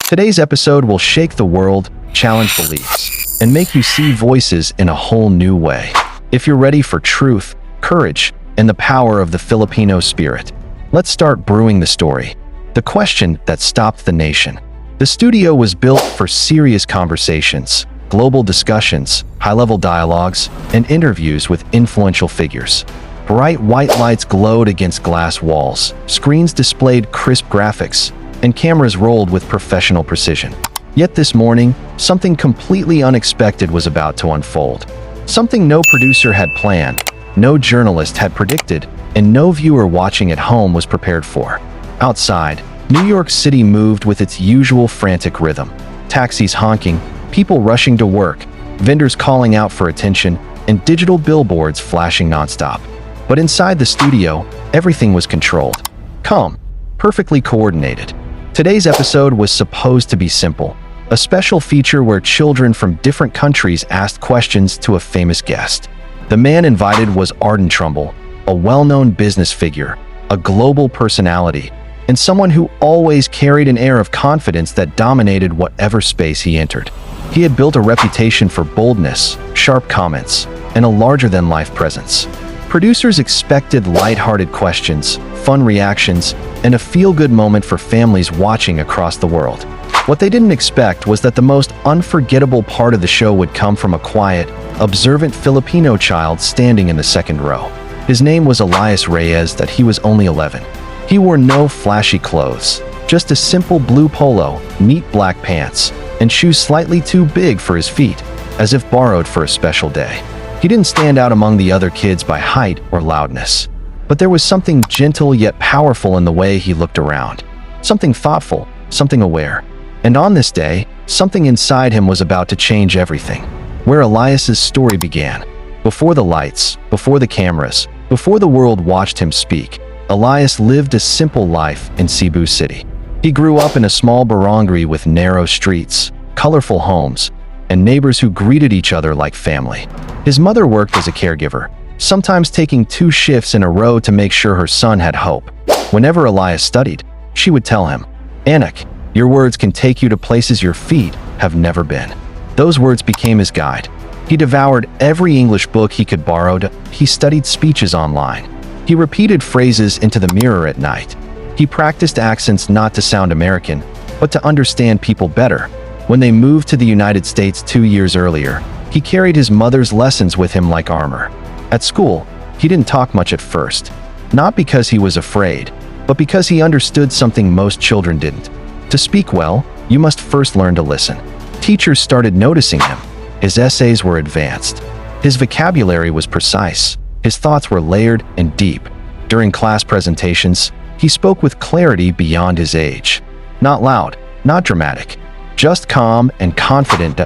Today's episode will shake the world, challenge beliefs, and make you see voices in a whole new way. If you're ready for truth, courage, and the power of the Filipino spirit, let's start brewing the story. The question that stopped the nation. The studio was built for serious conversations, global discussions, high-level dialogues, and interviews with influential figures. Bright white lights glowed against glass walls, screens displayed crisp graphics, and cameras rolled with professional precision. Yet this morning, something completely unexpected was about to unfold. Something no producer had planned, no journalist had predicted, and no viewer watching at home was prepared for. Outside, New York City moved with its usual frantic rhythm. Taxis honking, people rushing to work, vendors calling out for attention, and digital billboards flashing nonstop. But inside the studio, everything was controlled, calm, perfectly coordinated. Today's episode was supposed to be simple, a special feature where children from different countries asked questions to a famous guest. The man invited was Arden Trumbull, a well-known business figure, a global personality, and someone who always carried an air of confidence that dominated whatever space he entered. He had built a reputation for boldness, sharp comments, and a larger-than-life presence. Producers expected light-hearted questions, fun reactions, and a feel-good moment for families watching across the world. What they didn't expect was that the most unforgettable part of the show would come from a quiet, observant Filipino child standing in the second row. His name was Elias Reyes. That he was only 11. He wore no flashy clothes, just a simple blue polo, neat black pants, and shoes slightly too big for his feet, as if borrowed for a special day. He didn't stand out among the other kids by height or loudness, but there was something gentle yet powerful in the way he looked around. Something thoughtful, something aware. And on this day, something inside him was about to change everything. Where Elias's story began. Before the lights, before the cameras, before the world watched him speak, Elias lived a simple life in Cebu City. He grew up in a small barangay with narrow streets, colorful homes, and neighbors who greeted each other like family. His mother worked as a caregiver, sometimes taking 2 shifts in a row to make sure her son had hope. Whenever Elias studied, she would tell him, "Anak, your words can take you to places your feet have never been." Those words became his guide. He devoured every English book he could borrow. He studied speeches online. He repeated phrases into the mirror at night. He practiced accents not to sound American, but to understand people better. When they moved to the United States 2 years earlier, he carried his mother's lessons with him like armor. At school, he didn't talk much at first, not because he was afraid, but because he understood something most children didn't. To speak well, you must first learn to listen. Teachers started noticing him. His essays were advanced. His vocabulary was precise. His thoughts were layered and deep. During class presentations, he spoke with clarity beyond his age. Not loud, not dramatic, just calm and confident.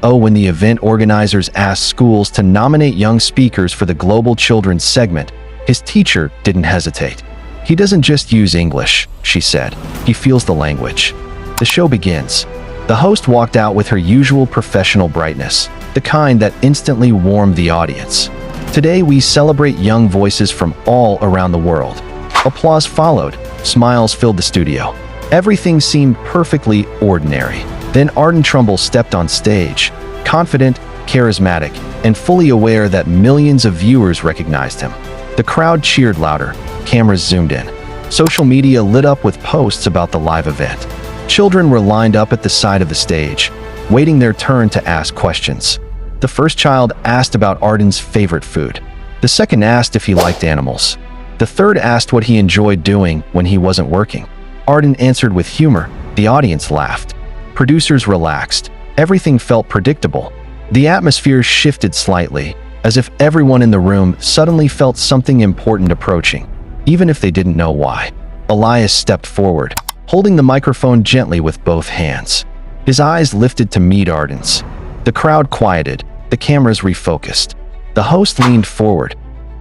When the event organizers asked schools to nominate young speakers for the Global Children's segment, his teacher didn't hesitate. "He doesn't just use English," she said. "He feels the language." The show begins. The host walked out with her usual professional brightness, the kind that instantly warmed the audience. Today we celebrate young voices from all around the world. Applause followed, smiles filled the studio. Everything seemed perfectly ordinary. Then Arden Trumbull stepped on stage, confident, charismatic, and fully aware that millions of viewers recognized him. The crowd cheered louder, cameras zoomed in. Social media lit up with posts about the live event. Children were lined up at the side of the stage, waiting their turn to ask questions. The first child asked about Arden's favorite food. The second asked if he liked animals. The third asked what he enjoyed doing when he wasn't working. Arden answered with humor. The audience laughed. Producers relaxed. Everything felt predictable. The atmosphere shifted slightly, as if everyone in the room suddenly felt something important approaching, even if they didn't know why. Elias stepped forward, holding the microphone gently with both hands. His eyes lifted to meet Arden's. The crowd quieted. The cameras refocused. The host leaned forward.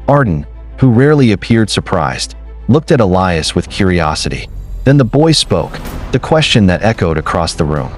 Arden, who rarely appeared surprised, looked at Elias with curiosity. Then the boy spoke, the question that echoed across the room.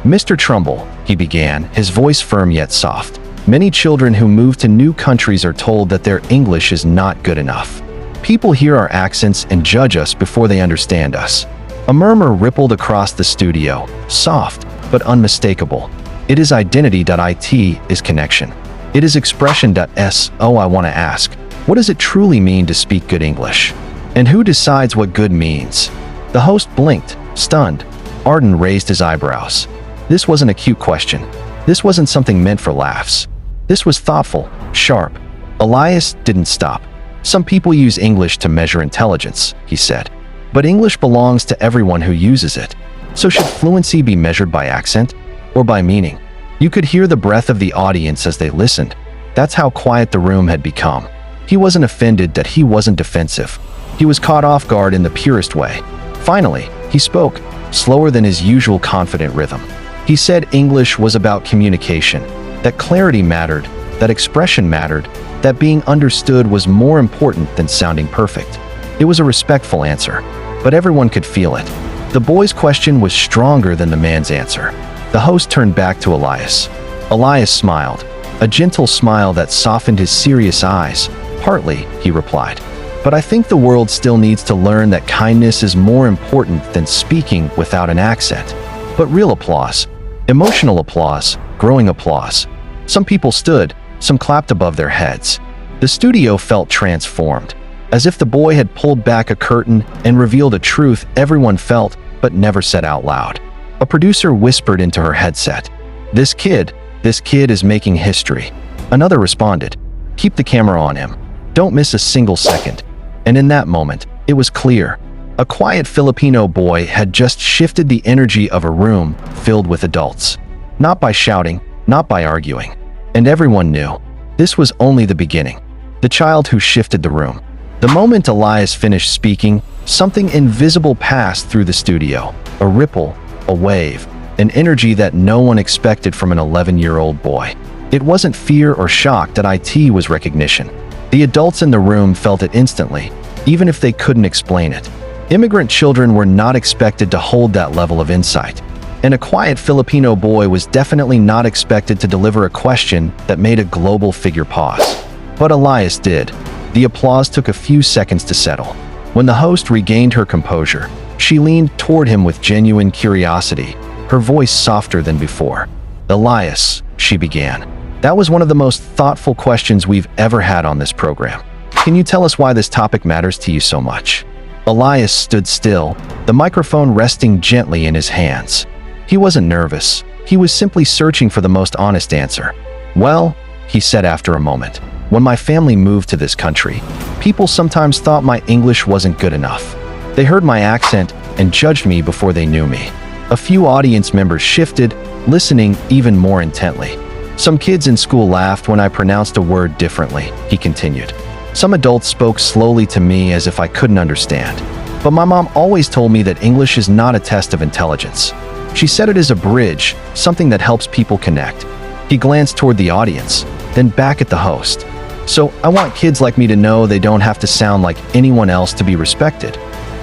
"Mr. Trumbull," he began, his voice firm yet soft. "Many children who move to new countries are told that their English is not good enough. People hear our accents and judge us before they understand us. A murmur rippled across the studio, soft but unmistakable. It is identity.it is connection. It is expression.s. Oh, I want to ask, what does it truly mean to speak good English? And who decides what good means? The host blinked, stunned. Arden raised his eyebrows. This wasn't a cute question. This wasn't something meant for laughs. This was thoughtful, sharp. Elias didn't stop. Some people use English to measure intelligence, he said. But English belongs to everyone who uses it. So should fluency be measured by accent or by meaning? You could hear the breath of the audience as they listened. That's how quiet the room had become. He wasn't offended that he wasn't defensive. He was caught off guard in the purest way. Finally, he spoke, slower than his usual confident rhythm. He said English was about communication, that clarity mattered, that expression mattered, that being understood was more important than sounding perfect. It was a respectful answer, but everyone could feel it. The boy's question was stronger than the man's answer. The host turned back to Elias. Elias smiled, a gentle smile that softened his serious eyes. Partly, he replied. But I think the world still needs to learn that kindness is more important than speaking without an accent. But real applause, emotional applause, growing applause. Some people stood, some clapped above their heads. The studio felt transformed, as if the boy had pulled back a curtain and revealed a truth everyone felt but never said out loud. A producer whispered into her headset, this kid is making history." Another responded, "Keep the camera on him. Don't miss a single second." And in that moment, it was clear. A quiet Filipino boy had just shifted the energy of a room filled with adults. Not by shouting, not by arguing. And everyone knew. This was only the beginning. The child who shifted the room. The moment Elias finished speaking, something invisible passed through the studio. A ripple, a wave, an energy that no one expected from an 11-year-old boy. It wasn't fear or shock that it was recognition. The adults in the room felt it instantly, even if they couldn't explain it. Immigrant children were not expected to hold that level of insight. And a quiet Filipino boy was definitely not expected to deliver a question that made a global figure pause. But Elias did. The applause took a few seconds to settle. When the host regained her composure, she leaned toward him with genuine curiosity, her voice softer than before. "Elias," she began, "that was one of the most thoughtful questions we've ever had on this program. Can you tell us why this topic matters to you so much?" Elias stood still, the microphone resting gently in his hands. He wasn't nervous. He was simply searching for the most honest answer. "Well," he said after a moment, "when my family moved to this country, people sometimes thought my English wasn't good enough. They heard my accent and judged me before they knew me." A few audience members shifted, listening even more intently. "Some kids in school laughed when I pronounced a word differently," he continued. "Some adults spoke slowly to me as if I couldn't understand. But my mom always told me that English is not a test of intelligence. She said it is a bridge, something that helps people connect." He glanced toward the audience, then back at the host. "So I want kids like me to know they don't have to sound like anyone else to be respected."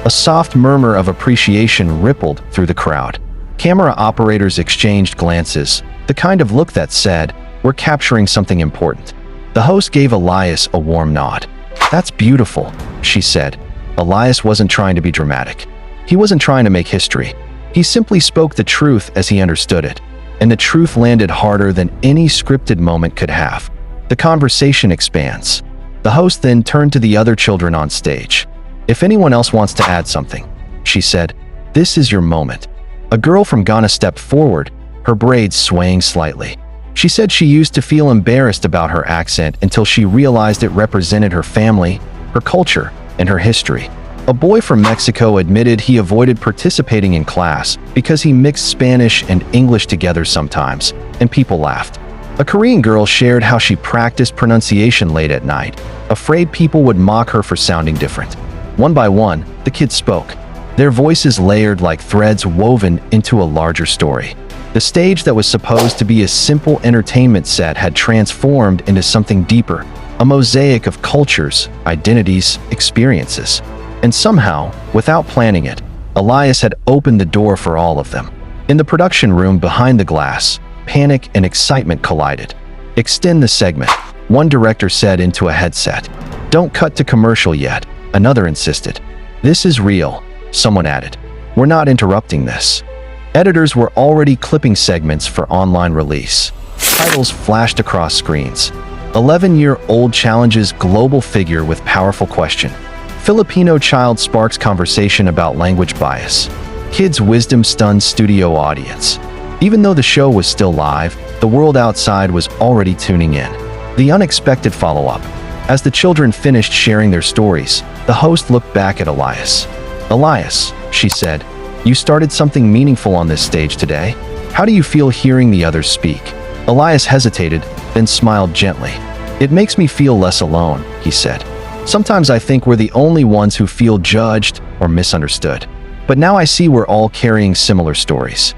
A soft murmur of appreciation rippled through the crowd. Camera operators exchanged glances, the kind of look that said, "We're capturing something important." The host gave Elias a warm nod. "That's beautiful," she said. Elias wasn't trying to be dramatic. He wasn't trying to make history. He simply spoke the truth as he understood it, and the truth landed harder than any scripted moment could have. The conversation expands. The host then turned to the other children on stage. "If anyone else wants to add something," she said, "this is your moment." A girl from Ghana stepped forward, her braids swaying slightly. She said she used to feel embarrassed about her accent until she realized it represented her family, her culture, and her history. A boy from Mexico admitted he avoided participating in class because he mixed Spanish and English together sometimes, and people laughed. A Korean girl shared how she practiced pronunciation late at night, afraid people would mock her for sounding different. One by one, the kids spoke, their voices layered like threads woven into a larger story. The stage that was supposed to be a simple entertainment set had transformed into something deeper, a mosaic of cultures, identities, experiences. And somehow, without planning it, Elias had opened the door for all of them. In the production room behind the glass, panic and excitement collided. "Extend the segment," one director said into a headset. "Don't cut to commercial yet," another insisted. "This is real," someone added. We're not interrupting this." Editors were already clipping segments for online release. Titles flashed across screens. 11-year-old challenges global figure with powerful question. Filipino child sparks conversation about language bias. Kids' wisdom stuns studio audience. Even though the show was still live, the world outside was already tuning in. The unexpected follow-up. As the children finished sharing their stories, the host looked back at Elias. "Elias," she said, "you started something meaningful on this stage today. How do you feel hearing the others speak?" Elias hesitated, then smiled gently. "It makes me feel less alone," he said. "Sometimes I think we're the only ones who feel judged or misunderstood. But now I see we're all carrying similar stories."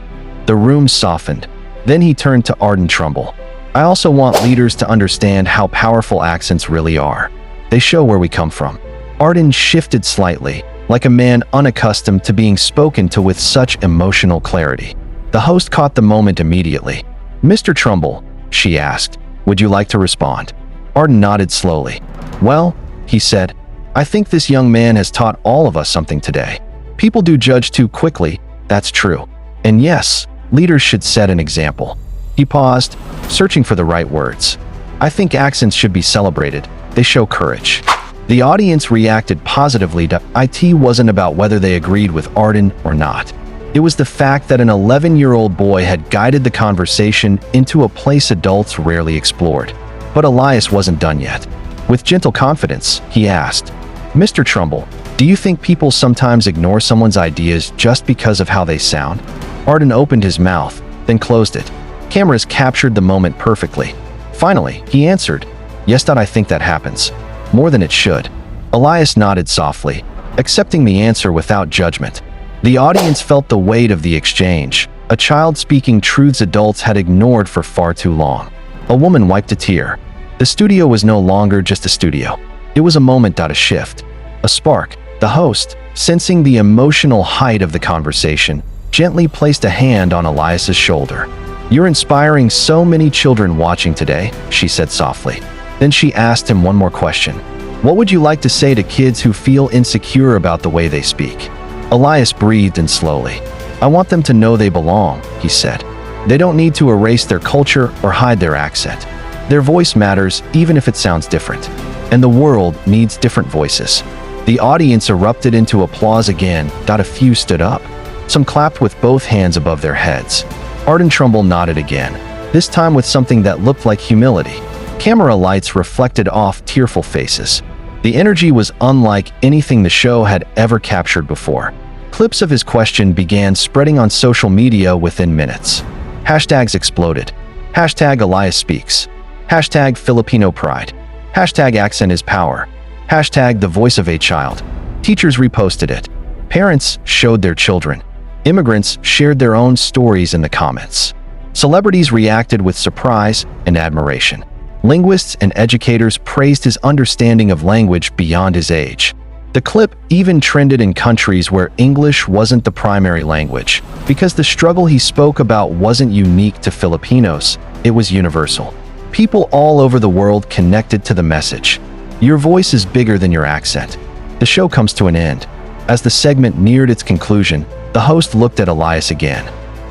The room softened. Then he turned to Arden Trumbull. "I also want leaders to understand how powerful accents really are. They show where we come from." Arden shifted slightly, like a man unaccustomed to being spoken to with such emotional clarity. The host caught the moment immediately. "Mr. Trumbull," she asked, "would you like to respond?" Arden nodded slowly. "Well," he said, "I think this young man has taught all of us something today. People do judge too quickly, that's true. And yes, leaders should set an example." He paused, searching for the right words. "I think accents should be celebrated. They show courage." The audience reacted positively to it. Wasn't about whether they agreed with Arden or not. It was the fact that an 11-year-old boy had guided the conversation into a place adults rarely explored. But Elias wasn't done yet. With gentle confidence, he asked, "Mr. Trumbull, do you think people sometimes ignore someone's ideas just because of how they sound?" Arden opened his mouth, then closed it. Cameras captured the moment perfectly. Finally, he answered, "Yes, I think that happens. More than it should." Elias nodded softly, accepting the answer without judgment. The audience felt the weight of the exchange, a child speaking truths adults had ignored for far too long. A woman wiped a tear. The studio was no longer just a studio. It was a moment. A shift. A spark. The host, sensing the emotional height of the conversation, gently placed a hand on Elias's shoulder. "You're inspiring so many children watching today," she said softly. Then she asked him one more question. "What would you like to say to kids who feel insecure about the way they speak?" Elias breathed in slowly. "I want them to know they belong," he said. "They don't need to erase their culture or hide their accent. Their voice matters, even if it sounds different. And the world needs different voices." The audience erupted into applause again. A few stood up. Some clapped with both hands above their heads. Arden Trumbull nodded again, this time with something that looked like humility. Camera lights reflected off tearful faces. The energy was unlike anything the show had ever captured before. Clips of his question began spreading on social media within minutes. Hashtags exploded. Hashtag Elias Speaks. Hashtag Filipino Pride. Hashtag Accent is Power. Hashtag The Voice of a Child. Teachers reposted it. Parents showed their children. Immigrants shared their own stories in the comments. Celebrities reacted with surprise and admiration. Linguists and educators praised his understanding of language beyond his age. The clip even trended in countries where English wasn't the primary language, because the struggle he spoke about wasn't unique to Filipinos, it was universal. People all over the world connected to the message. Your voice is bigger than your accent. The show comes to an end. As the segment neared its conclusion, the host looked at Elias again.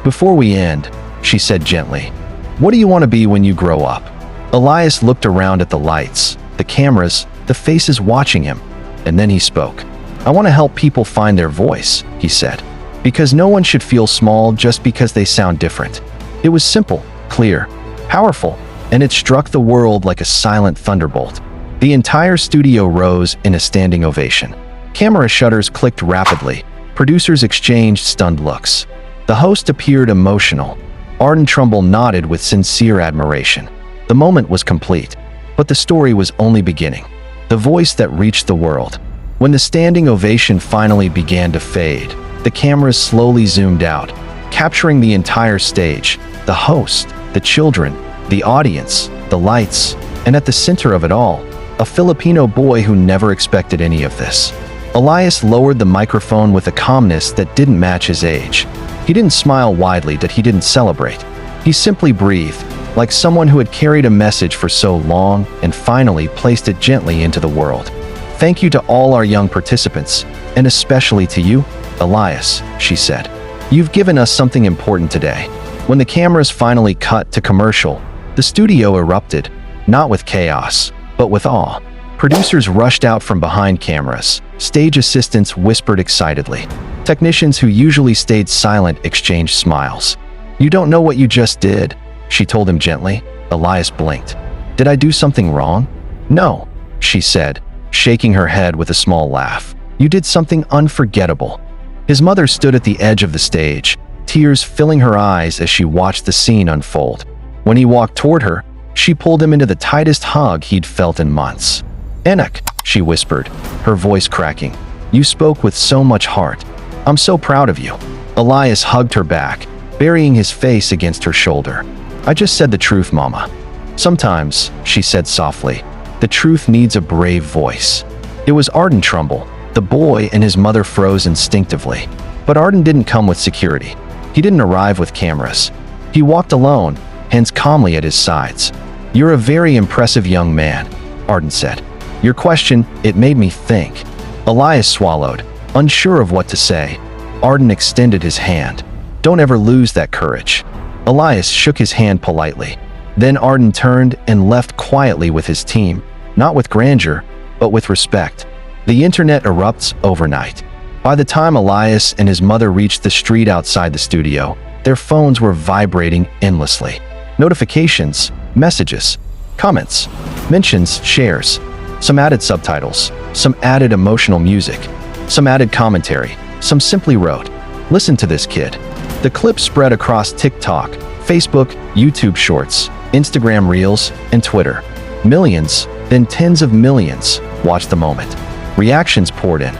"Before we end," she said gently, "what do you want to be when you grow up?" Elias looked around at the lights, the cameras, the faces watching him, and then he spoke. "I want to help people find their voice," he said, "because no one should feel small just because they sound different." It was simple, clear, powerful, and it struck the world like a silent thunderbolt. The entire studio rose in a standing ovation. Camera shutters clicked rapidly. Producers exchanged stunned looks. The host appeared emotional. Arden Trumbull nodded with sincere admiration. The moment was complete, but the story was only beginning. The voice that reached the world. When the standing ovation finally began to fade, the cameras slowly zoomed out, capturing the entire stage, the host, the children, the audience, the lights, and at the center of it all, a Filipino boy who never expected any of this. Elias lowered the microphone with a calmness that didn't match his age. He didn't smile widely, that he didn't celebrate. He simply breathed, like someone who had carried a message for so long and finally placed it gently into the world. "Thank you to all our young participants, and especially to you, "Elias," she said, "you've given us something important today." When the cameras finally cut to commercial, the studio erupted, not with chaos, but with awe. Producers rushed out from behind cameras. Stage assistants whispered excitedly. Technicians who usually stayed silent exchanged smiles. "You don't know what you just did," she told him gently. Elias blinked. "Did I do something wrong?" "No," she said, shaking her head with a small laugh. "You did something unforgettable." His mother stood at the edge of the stage, tears filling her eyes as she watched the scene unfold. When he walked toward her, she pulled him into the tightest hug he'd felt in months. "Enoch," she whispered, her voice cracking, "you spoke with so much heart. I'm so proud of you." Elias hugged her back, burying his face against her shoulder. "I just said the truth, Mama." "Sometimes," she said softly, "the truth needs a brave voice." It was Arden Trumbull. The boy and his mother froze instinctively. But Arden didn't come with security. He didn't arrive with cameras. He walked alone, hands calmly at his sides. "You're a very impressive young man," Arden said. "Your question, it made me think." Elias swallowed, unsure of what to say. Arden extended his hand. "Don't ever lose that courage." Elias shook his hand politely. Then Arden turned and left quietly with his team, not with grandeur, but with respect. The internet erupts overnight. By the time Elias and his mother reached the street outside the studio, their phones were vibrating endlessly. Notifications, messages, comments, mentions, shares. Some added subtitles, some added emotional music, some added commentary, some simply wrote, "Listen to this kid." The clip spread across TikTok, Facebook, YouTube Shorts, Instagram Reels, and Twitter. Millions, then tens of millions, watched the moment. Reactions poured in.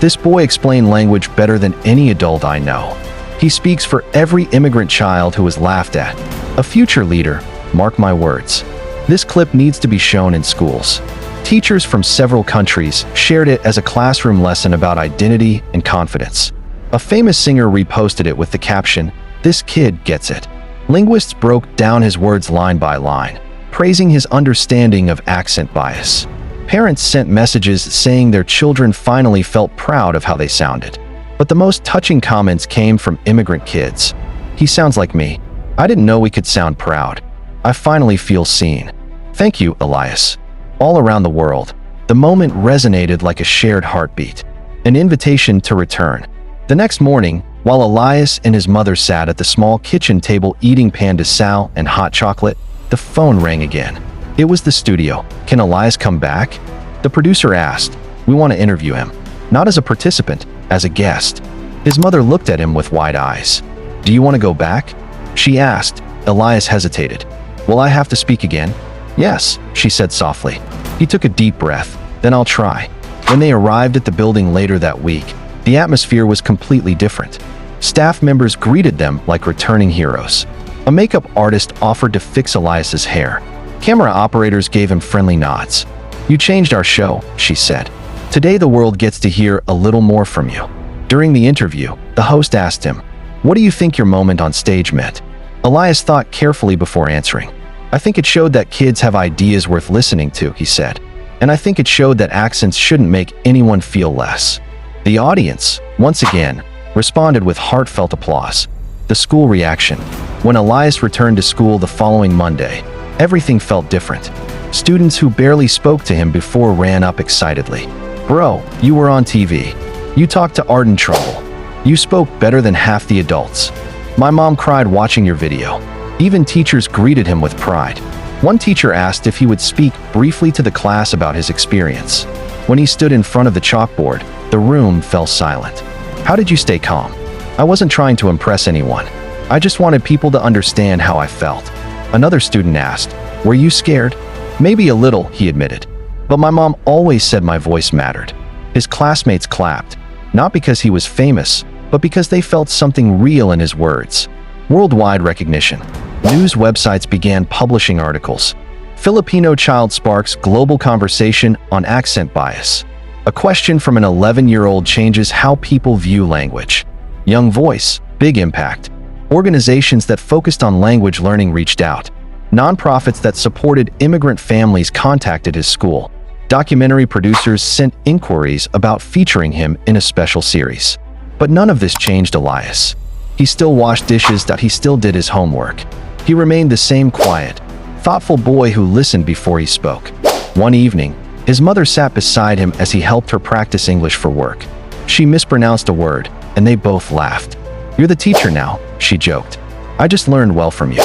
"This boy explained language better than any adult I know. He speaks for every immigrant child who was laughed at. A future leader, mark my words. This clip needs to be shown in schools." Teachers from several countries shared it as a classroom lesson about identity and confidence. A famous singer reposted it with the caption, "This kid gets it." Linguists broke down his words line by line, praising his understanding of accent bias. Parents sent messages saying their children finally felt proud of how they sounded. But the most touching comments came from immigrant kids. "He sounds like me. I didn't know we could sound proud. I finally feel seen. Thank you, Elias." All around the world, the moment resonated like a shared heartbeat, an invitation to return. The next morning, while Elias and his mother sat at the small kitchen table eating pan de sal and hot chocolate, the phone rang again. It was the studio. "Can Elias come back?" The producer asked. "We want to interview him. Not as a participant, as a guest." His mother looked at him with wide eyes. "Do you want to go back?" she asked. Elias hesitated. "Will I have to speak again?" "Yes," she said softly. He took a deep breath. "Then I'll try." When they arrived at the building later that week, the atmosphere was completely different. Staff members greeted them like returning heroes. A makeup artist offered to fix Elias's hair. Camera operators gave him friendly nods. "You changed our show," she said. "Today the world gets to hear a little more from you." During the interview, the host asked him, "What do you think your moment on stage meant?" Elias thought carefully before answering. "I think it showed that kids have ideas worth listening to," he said. "And I think it showed that accents shouldn't make anyone feel less." The audience, once again, responded with heartfelt applause. The school reaction. When Elias returned to school the following Monday, everything felt different. Students who barely spoke to him before ran up excitedly. "Bro, you were on TV. You talked to Arden Trumbull. You spoke better than half the adults. My mom cried watching your video." Even teachers greeted him with pride. One teacher asked if he would speak briefly to the class about his experience. When he stood in front of the chalkboard, the room fell silent. "How did you stay calm?" "I wasn't trying to impress anyone. I just wanted people to understand how I felt." Another student asked, "Were you scared?" "Maybe a little," he admitted. "But my mom always said my voice mattered." His classmates clapped, not because he was famous, but because they felt something real in his words. Worldwide recognition. News websites began publishing articles. Filipino child sparks global conversation on accent bias. A question from an 11-year-old changes how people view language. Young voice, big impact. Organizations that focused on language learning reached out. Nonprofits that supported immigrant families contacted his school. Documentary producers sent inquiries about featuring him in a special series. But none of this changed Elias. He still washed dishes, he still did his homework. He remained the same quiet, thoughtful boy who listened before he spoke. One evening, his mother sat beside him as he helped her practice English for work. She mispronounced a word, and they both laughed. "You're the teacher now," she joked. "I just learned well from you."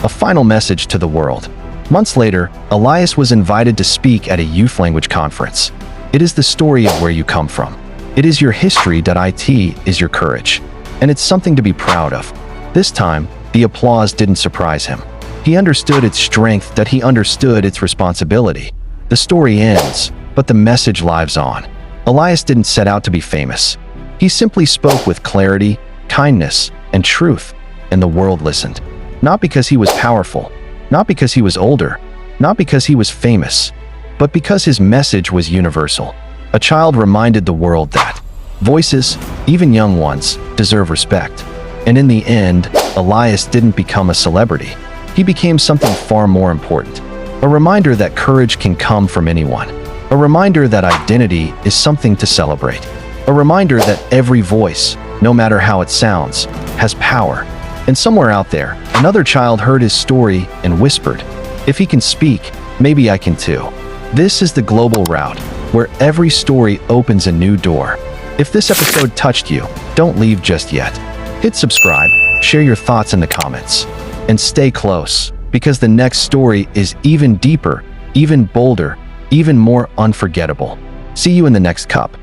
A final message to the world. Months later, Elias was invited to speak at a youth language conference. It is the story of where you come from. It is your history. It is your courage. And it's something to be proud of. This time, the applause didn't surprise him. He understood its strength, he understood its responsibility. The story ends, but the message lives on. Elias didn't set out to be famous. He simply spoke with clarity, kindness, and truth, and the world listened. Not because he was powerful, not because he was older, not because he was famous, but because his message was universal. A child reminded the world that voices, even young ones, deserve respect. And in the end, Elias didn't become a celebrity. He became something far more important. A reminder that courage can come from anyone. A reminder that identity is something to celebrate. A reminder that every voice, no matter how it sounds, has power. And somewhere out there, another child heard his story and whispered, "If he can speak, maybe I can too." This is the global route, where every story opens a new door. If this episode touched you, don't leave just yet. Hit subscribe, share your thoughts in the comments, and stay close, because the next story is even deeper, even bolder, even more unforgettable. See you in the next cup.